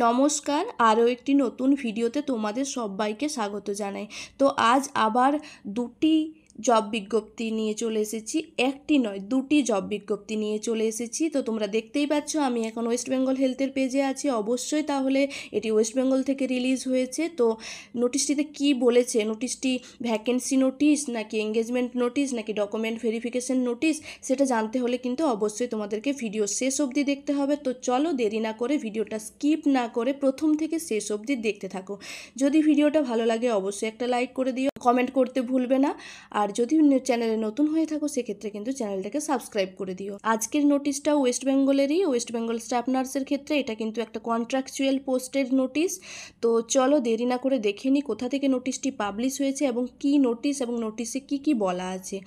নমস্কার, আরও একটি নতুন ভিডিওতে তোমাদের সবাইকে স্বাগত জানাই। তো আজ আবার দুটি জব বিজ্ঞপ্তি নিয়ে চলে এসেছি, একটি নয় দুটি জব বিজ্ঞপ্তি নিয়ে চলে এসেছি। তো তোমরা দেখতেই পাচ্ছ আমি এখন ওয়েস্ট বেঙ্গল হেলথের পেজে আছি। অবশ্যই তাহলে এটি ওয়েস্ট বেঙ্গল থেকে রিলিজ হয়েছে। তো নোটিশটিতে কি বলেছে, নোটিশটি ভ্যাকেন্সি নোটিশ নাকি এঙ্গেজমেন্ট নোটিশ নাকি ডকুমেন্ট ভেরিফিকেশন নোটিশ, সেটা জানতে হলে কিন্তু অবশ্যই তোমাদেরকে ভিডিও শেষ অবধি দেখতে হবে। তো চলো দেরি না করে ভিডিওটা স্কিপ না করে প্রথম থেকে শেষ অবধি দেখতে থাকো। যদি ভিডিওটা ভালো লাগে অবশ্যই একটা লাইক করে দিও, কমেন্ট করতে ভুলবে না। আর যদি চ্যানেলে নতুন হয়ে থাকো সেক্ষেত্রে কিন্তু চ্যানেলটাকে সাবস্ক্রাইব করে দিও। আজকের নোটিশটা ওয়েস্ট বেঙ্গলেরই, ওয়েস্ট বেঙ্গল স্টাফ নার্সের ক্ষেত্রে এটা কিন্তু একটা কন্ট্রাকচুয়াল পোস্টের নোটিশ। তো চলো দেরি না করে দেখে নিই কোথা থেকে নোটিশটি পাবলিশ হয়েছে এবং কি নোটিশ এবং নোটিশে কি কি বলা আছে।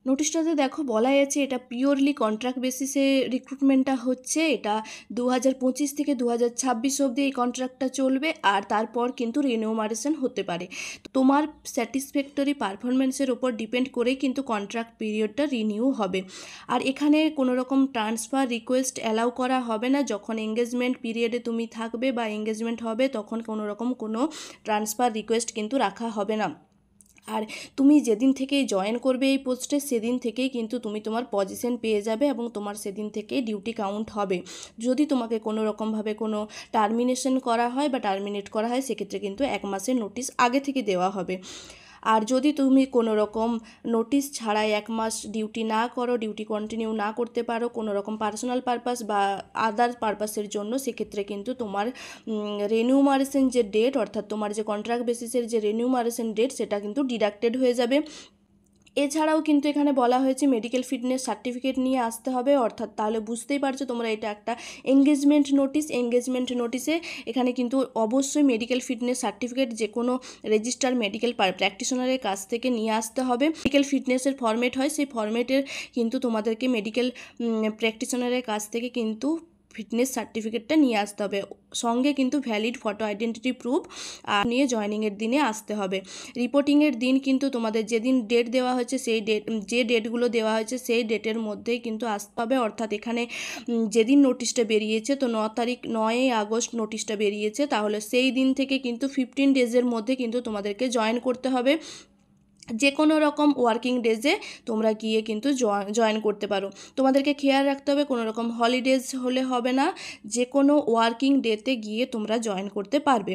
নোটিশটাতে দেখো বলাই আছে এটা পিওরলি কন্ট্রাক্ট বেসিসে রিক্রুটমেন্টটা হচ্ছে। এটা 2025 থেকে 2026 অবধি এই কন্ট্রাক্টটা চলবে, আর তারপর কিন্তু রিনিউমারেশন হতে পারে। তোমার স্যাটিসফ্যাক্টরি পারফরমেন্সের ওপর ডিপেন্ড করেই কিন্তু কন্ট্রাক্ট পিরিয়ডটা রিনিউ হবে। আর এখানে কোনো রকম ট্রান্সফার রিকোয়েস্ট অ্যালাউ করা হবে না। যখন এঙ্গেজমেন্ট পিরিয়ডে তুমি থাকবে বা এঙ্গেজমেন্ট হবে তখন কোনো রকম কোনো ট্রান্সফার রিকোয়েস্ট কিন্তু রাখা হবে না। আর তুমি যেদিন থেকেই জয়েন করবে এই পোস্টে সেদিন থেকেই কিন্তু তুমি তোমার পজিশন পেয়ে যাবে এবং তোমার সেদিন থেকেই ডিউটি কাউন্ট হবে। যদি তোমাকে কোনো রকমভাবে কোনো টার্মিনেশন করা হয় বা টার্মিনেট করা হয় সেক্ষেত্রে কিন্তু 1 মাসের নোটিশ আগে থেকে দেওয়া হবে। আর যদি তুমি কোনো রকম নোটিশ ছাড়াই 1 মাস ডিউটি না করো, ডিউটি কন্টিনিউ না করতে পারো কোনো রকম পার্সোনাল পারপাস বা আদার পারপাসের জন্য, সেক্ষেত্রে কিন্তু তোমার রেনিউমারেশন যে ডেট, অর্থাৎ তোমার যে কন্ট্রাক্ট বেসিসের যে রেনিউমারেশন ডেট সেটা কিন্তু ডিডাক্টেড হয়ে যাবে। এছাড়াও কিন্তু এখানে বলা হয়েছে মেডিকেল ফিটনেস সার্টিফিকেট নিয়ে আসতে হবে। অর্থাৎ তাহলে বুঝতেই পারছো তোমরা এটা একটা এঙ্গেজমেন্ট নোটিশ। এঙ্গেজমেন্ট নোটিশে এখানে কিন্তু অবশ্যই মেডিকেল ফিটনেস সার্টিফিকেট যে কোনো রেজিস্টার মেডিকেল প্র্যাকটিশনারের কাছ থেকে নিয়ে আসতে হবে। মেডিকেল ফিটনেসের ফরম্যাট হয়, সেই ফরম্যাটের কিন্তু তোমাদেরকে মেডিকেল প্র্যাকটিশনারের কাছ থেকে কিন্তু ফিটনেস সার্টিফিকেটটা নিয়ে আসতে হবে। সঙ্গে কিন্তু ভ্যালিড ফটো আইডেন্টিটি প্রুফ নিয়ে জয়েনিংয়ের দিনে আসতে হবে। রিপোর্টিংয়ের দিন কিন্তু তোমাদের যেদিন ডেট দেওয়া হয়েছে সেই যে ডেটগুলো দেওয়া হয়েছে সেই ডেটের মধ্যেই কিন্তু আসতে হবে। অর্থাৎ এখানে যেদিন নোটিশটা বেরিয়েছে, তো 9ই আগস্ট নোটিশটা বেরিয়েছে, তাহলে সেই দিন থেকে কিন্তু 15 ডেজের মধ্যে কিন্তু তোমাদেরকে জয়েন করতে হবে। যে কোনো রকম ওয়ার্কিং ডেজে তোমরা গিয়ে কিন্তু জয়েন করতে পারো। তোমাদেরকে খেয়াল রাখতে হবে কোনো রকম হলিডেজ হলে হবে না, যে কোনো ওয়ার্কিং ডেতে গিয়ে তোমরা জয়েন করতে পারবে।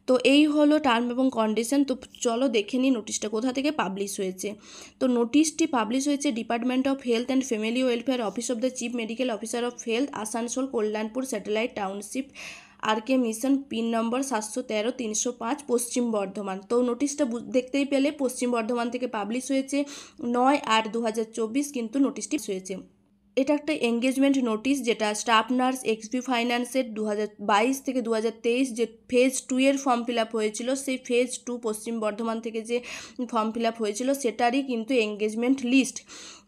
তো এই হলো টার্ম এবং কন্ডিশন। তো চলো দেখে নিই নোটিশটা কোথা থেকে পাবলিশ হয়েছে। তো নোটিশটি পাবলিশ হয়েছে department of health and family welfare, office of the chief medical officer of health, Asansol, Kalyanpur satellite township, RK mission, pin number 713-305, Paschim Bardhaman. তো নোটিশটা দেখতেই পেলে পশ্চিম বর্ধমান থেকে পাবলিশ হয়েছে। 9/8/2024 কিন্তু নোটিশটি হয়েছে। এটা একটা এঙ্গেজমেন্ট নোটিশ, যেটা স্টাফ নার্স XP ফাইন্যান্সের 2022 থেকে 2023 যে ফেজ 2 এর ফর্ম ফিল আপ হয়েছিল, সেই ফেজ 2 পশ্চিম বর্ধমান থেকে যে ফর্ম ফিল আপ হয়েছিল সেটারই কিন্তু এঙ্গেজমেন্ট লিস্ট।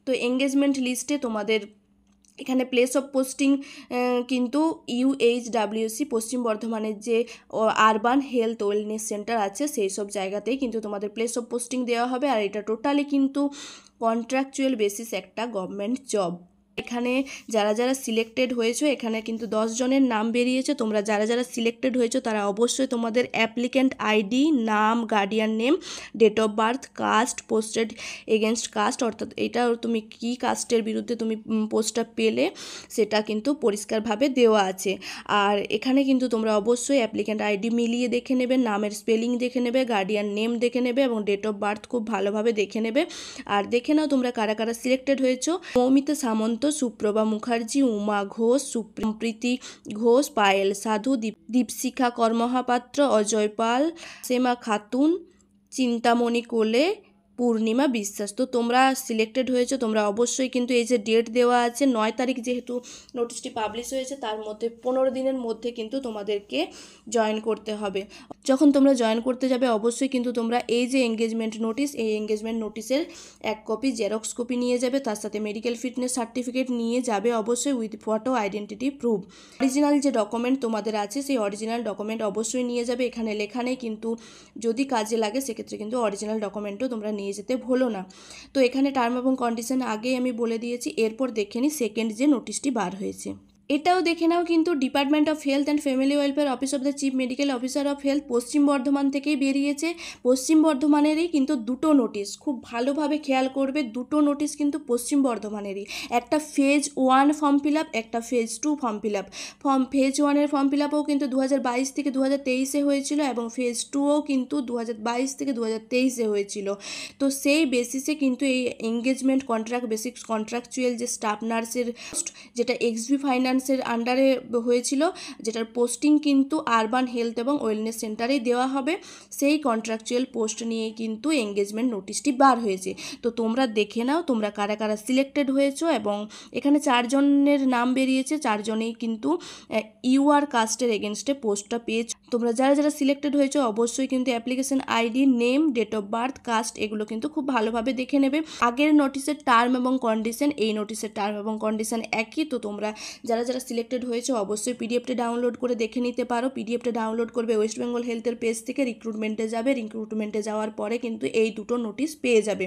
তো এঙ্গেজমেন্ট লিস্টে তোমাদের এখানে প্লেস অফ পোস্টিং কিন্তু UHWC পশ্চিম বর্ধমানের যে আরবান হেলথ ওয়েলনেস সেন্টার আছে সেই সব জায়গাতেই কিন্তু তোমাদের প্লেস অফ পোস্টিং দেওয়া হবে। আর এটা টোটালি কিন্তু কন্ট্রাকচুয়াল বেসিস একটা গভর্নমেন্ট জব। এখানে যারা যারা সিলেক্টেড হয়েছো, এখানে কিন্তু 10 জনের নাম বেরিয়েছে। তোমরা যারা যারা সিলেক্টেড হয়েছো তারা অবশ্যই তোমাদের অ্যাপ্লিক্যান্ট আইডি, নাম, guardian name, date of birth, caste, posted against caste, অর্থাৎ এটা তুমি কী কাস্টের বিরুদ্ধে তুমি পোস্টটা পেলে সেটা কিন্তু পরিষ্কারভাবে দেওয়া আছে। আর এখানে কিন্তু তোমরা অবশ্যই অ্যাপ্লিক্যান্ট আইডি মিলিয়ে দেখে নেবে, নামের স্পেলিং দেখে নেবে, গার্ডিয়ান নেম দেখে নেবে এবং ডেট অফ বার্থ খুব ভালোভাবে দেখে নেবে। আর দেখে নাও তোমরা কারা কারা সিলেক্টেড হয়েছো। মৌমিতা সামন্ত, সুপ্রভা মুখার্জি, উমা ঘোষ, সুপ্রীতি ঘোষ, পায়েল সাধু, দীপশিখা কর্মহাপাত্র, অজয় পাল, সেমা খাতুন, চিন্তামণি কোলে, পূর্ণিমা বিশ্বাস। তো তোমরা সিলেক্টেড হয়েছো। তোমরা অবশ্যই কিন্তু এই যে ডেট দেওয়া আছে 9 তারিখ যেহেতু নোটিশটি পাবলিশ হয়েছে, তার মধ্যে 15 দিনের মধ্যে কিন্তু তোমাদেরকে জয়েন করতে হবে। যখন তোমরা জয়েন করতে যাবে অবশ্যই কিন্তু তোমরা এই যে এঙ্গেজমেন্ট নোটিশ, এই এঙ্গেজমেন্ট নোটিশের 1 কপি জেরক্স কপি নিয়ে যাবে, তার সাথে মেডিকেল ফিটনেস সার্টিফিকেট নিয়ে যাবে অবশ্যই with photo identity proof. Original যে ডকুমেন্ট তোমাদের আছে সেই অরিজিনাল ডকুমেন্ট অবশ্যই নিয়ে যাবে। এখানে লেখা নেই কিন্তু যদি কাজে লাগে সেক্ষেত্রে কিন্তু অরিজিনাল ডকুমেন্টও তোমরা নিয়ে যেতে ভুলো না। তো এখানে টার্ম এবং কন্ডিশন আগেই আমি বলে দিয়েছি। এরপর দেখে নিই সেকেন্ড যে নোটিশটি বার হয়েছে। এটাও দেখে নাও কিন্তু department of health and family welfare office of the chief medical officer of health পশ্চিম বর্ধমান থেকেই বেরিয়েছে। পশ্চিম বর্ধমানেরই কিন্তু দুটো নোটিশ, খুব ভালোভাবে খেয়াল করবে, দুটো নোটিশ কিন্তু পশ্চিম বর্ধমানেরই। একটা ফেজ 1 ফর্ম ফিল আপ, একটা phase 2 form fill up. Phase 1-এর ফর্ম ফিল আপও কিন্তু 2022 থেকে 2023-এ হয়েছিল এবং ফেজ 2ও কিন্তু 2022 থেকে 2023-এ হয়েছিল। তো সেই বেসিসে কিন্তু এই এঙ্গেজমেন্ট কন্ট্রাক্ট বেসিক কন্ট্রাকচুয়াল যে স্টাফ নার্সের পোস্ট, যেটা এক্সবি ফাইন্যান্সের আন্ডারে হয়েছিল, যেটার পোস্টিং কিন্তু আরবান হেলথ এবং ওয়েলনেস সেন্টারেই দেওয়া হবে, সেই কন্ট্রাকচুয়াল পোস্ট নিয়েই কিন্তু এঙ্গেজমেন্ট নোটিশটি বার হয়েছে। তো তোমরা দেখে নাও তোমরা কারা কারা সিলেক্টেড হয়েছো, এবং এখানে 4 জনের নাম বেরিয়েছে, 4 জনেই কিন্তু ইউআর কাস্টের এগেনস্টে পোস্টটা পেয়েছো। তোমরা যারা যারা সিলেক্টেড হয়েছো অবশ্যই কিন্তু application ID, name, date of birth, caste এগুলো কিন্তু খুব ভালোভাবে দেখে নেবে। আগের নোটিশের টার্ম এবং কন্ডিশন, এই নোটিশের টার্ম এবং কন্ডিশন একই। তো তোমরা যারা যারা সিলেক্টেড হয়েছে অবশ্যই পিডিএফটা ডাউনলোড করে দেখে নিতে পারো। পিডিএফটা ডাউনলোড করবে ওয়েস্ট বেঙ্গল হেলথের পেজ থেকে, রিক্রুটমেন্টে যাবে, রিক্রুটমেন্টে যাওয়ার পরে কিন্তু এই দুটো নোটিশ পেয়ে যাবে।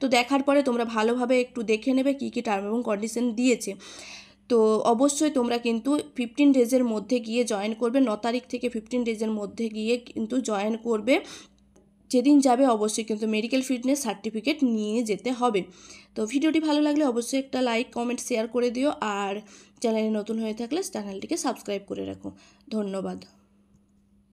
তো দেখার পরে তোমরা ভালোভাবে একটু দেখে নেবে কী কী টার্ম এবং কন্ডিশন দিয়েছে। তো অবশ্যই তোমরা কিন্তু 15 ডেজের মধ্যে গিয়ে জয়েন করবে, 9 তারিখ থেকে 15 ডেজের মধ্যে গিয়ে কিন্তু জয়েন করবে। যেদিন যাবে অবশ্যই কিন্তু মেডিকেল ফিটনেস সার্টিফিকেট নিয়ে যেতে হবে। তো ভিডিওটি ভালো লাগলে অবশ্যই একটা লাইক, কমেন্ট, শেয়ার করে দিও, আর চ্যানেলে নতুন হয়ে থাকলে চ্যানেলটিকে সাবস্ক্রাইব করে রাখো। ধন্যবাদ।